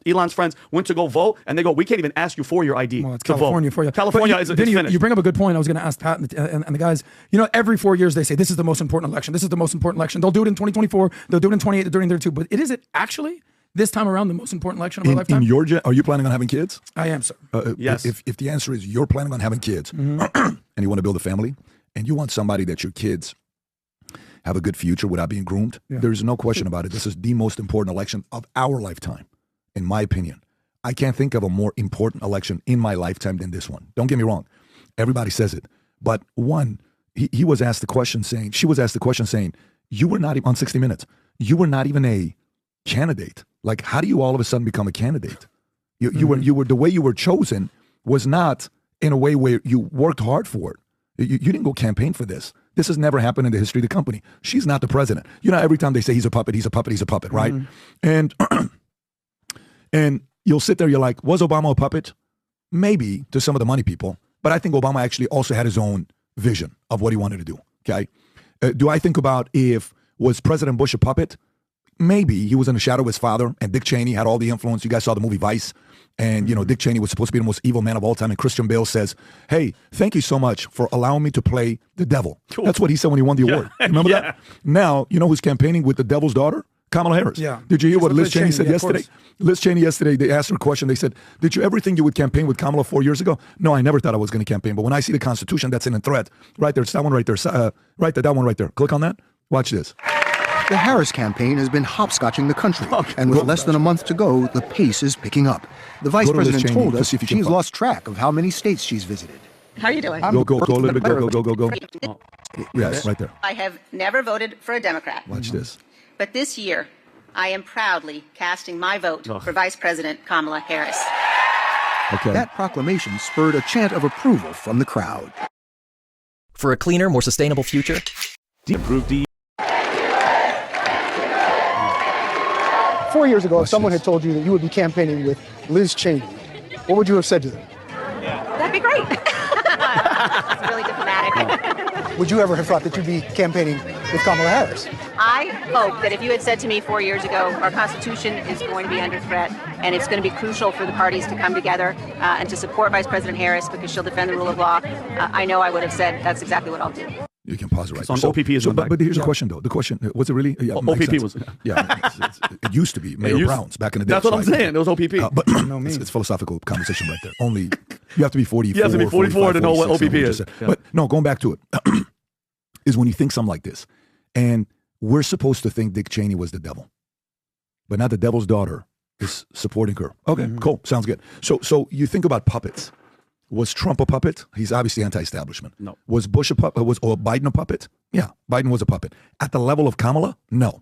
Elon's friends went to go vote, and they go, we can't even ask you for your ID Well, it's to California vote. for you. California is finished. You bring up a good point. I was going to ask Pat and the guys, every 4 years they say, this is the most important election. This is the most important election. They'll do it in 2024. They'll do it in 28. They're doing it there too. But is it actually this time around the most important election of our lifetime? In your are you planning on having kids? I am, sir. Yes. If the answer is you're planning on having kids and you want to build a family and you want somebody that your kids have a good future without being groomed, there's no question about it. This is the most important election of our lifetime, in my opinion. I can't think of a more important election in my lifetime than this one. Don't get me wrong. Everybody says it. But she was asked the question saying, you were not even on 60 Minutes. You were not even a candidate. Like, how do you all of a sudden become a candidate? You were the way you were chosen was not in a way where you worked hard for it. You didn't go campaign for this. This has never happened in the history of the company. She's not the president. Every time they say he's a puppet, right? And you'll sit there, you're like, was Obama a puppet? Maybe to some of the money people, but I think Obama actually also had his own vision of what he wanted to do, okay? Do I think about was President Bush a puppet? Maybe. He was in the shadow of his father, and Dick Cheney had all the influence. You guys saw the movie Vice, and Dick Cheney was supposed to be the most evil man of all time, and Christian Bale says, hey, thank you so much for allowing me to play the devil. Cool. That's what he said when he won the award. Remember that? Now, you know who's campaigning with the devil's daughter? Kamala Harris. Yeah. Did you hear what Liz Cheney said yesterday? Liz Cheney yesterday, they asked her a question. They said, did you ever think you would campaign with Kamala 4 years ago? No, I never thought I was going to campaign. But when I see the Constitution that's in threat, right there, it's that one right there. That one right there. Click on that. Watch this. The Harris campaign has been hopscotching the country, and with less than a month to go, the pace is picking up. The vice president told us she's lost track of how many states she's visited. How are you doing? Go a little bit. Go. Yes, right there. I have never voted for a Democrat. Watch this. But this year, I am proudly casting my vote for Vice President Kamala Harris. Okay. That proclamation spurred a chant of approval from the crowd. For a cleaner, more sustainable future, Improve the 4 years ago, if someone had told you that you would be campaigning with Liz Cheney, what would you have said to them? That'd be great. It's really diplomatic. Would you ever have thought that you'd be campaigning with Kamala Harris? I hope that if you had said to me 4 years ago, our Constitution is going to be under threat, and it's going to be crucial for the parties to come together and to support Vice President Harris because she'll defend the rule of law, I know I would have said that's exactly what I'll do. You can pause it right there. So OPP is but here's a question, though. The question, was it really? Yeah, OPP was. It used to be Mayor Brown's back in the day. That's what I'm saying. It was OPP. But it's philosophical conversation right there. Only, you have to be 44. You have to be 44 to know what OPP is. But no, going back to it, is when you think something like this, and we're supposed to think Dick Cheney was the devil, but not the devil's daughter is supporting her. Okay, cool. Sounds good. So you think about puppets. Was Trump a puppet? He's obviously anti-establishment. No. Was Bush a puppet? Was Biden a puppet? Yeah, Biden was a puppet. At the level of Kamala? No.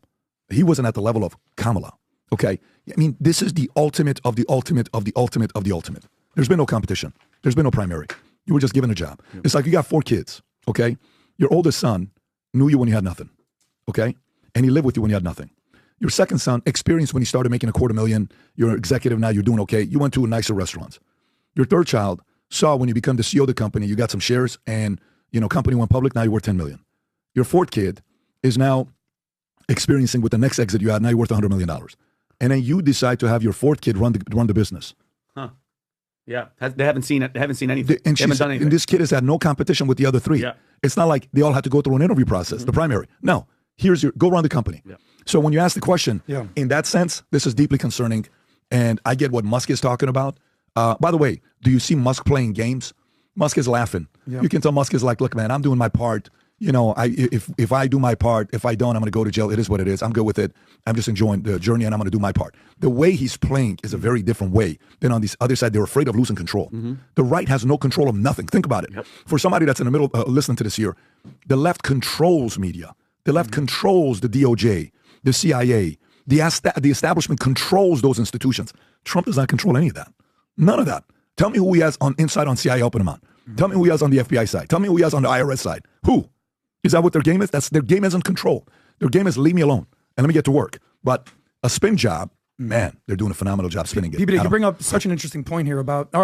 He wasn't at the level of Kamala. Okay? I mean, this is the ultimate of the ultimate of the ultimate of the ultimate. There's been no competition. There's been no primary. You were just given a job. Yeah. It's like you got 4 kids, okay? Your oldest son knew you when you had nothing, okay? And he lived with you when you had nothing. Your second son experienced when he started making $250,000. You're an executive now. You're doing okay. You went to nicer restaurants. Your third child saw when you become the CEO of the company, you got some shares and, company went public, now you're worth $10 million. Your fourth kid is now experiencing with the next exit you had, now you're worth $100 million. And then you decide to have your fourth kid run the business. Huh. Yeah. They haven't seen it. They haven't seen anything. And this kid has had no competition with the other 3. Yeah. It's not like they all had to go through an interview process, the primary. No. Go run the company. Yeah. So when you ask the question, in that sense, this is deeply concerning. And I get what Musk is talking about. By the way, do you see Musk playing games? Musk is laughing. Yeah. You can tell Musk is like, look, man, I'm doing my part. If I do my part, if I don't, I'm going to go to jail. It is what it is. I'm good with it. I'm just enjoying the journey, and I'm going to do my part. The way he's playing is a very different way than on this other side. They're afraid of losing control. The right has no control of nothing. Think about it. Yep. For somebody that's in the middle listening to this here, the left controls media. The left controls the DOJ, the CIA. The establishment controls those institutions. Trump does not control any of that. None of that. Tell me who he has on inside on CIA helping him out. Tell me who he has on the FBI side. Tell me who he has on the IRS side. Who? Is that what their game is? Their game isn't control. Their game is leave me alone and let me get to work. But a spin job, man, they're doing a phenomenal job spinning it. PBD, you bring up such an interesting point here about, all right,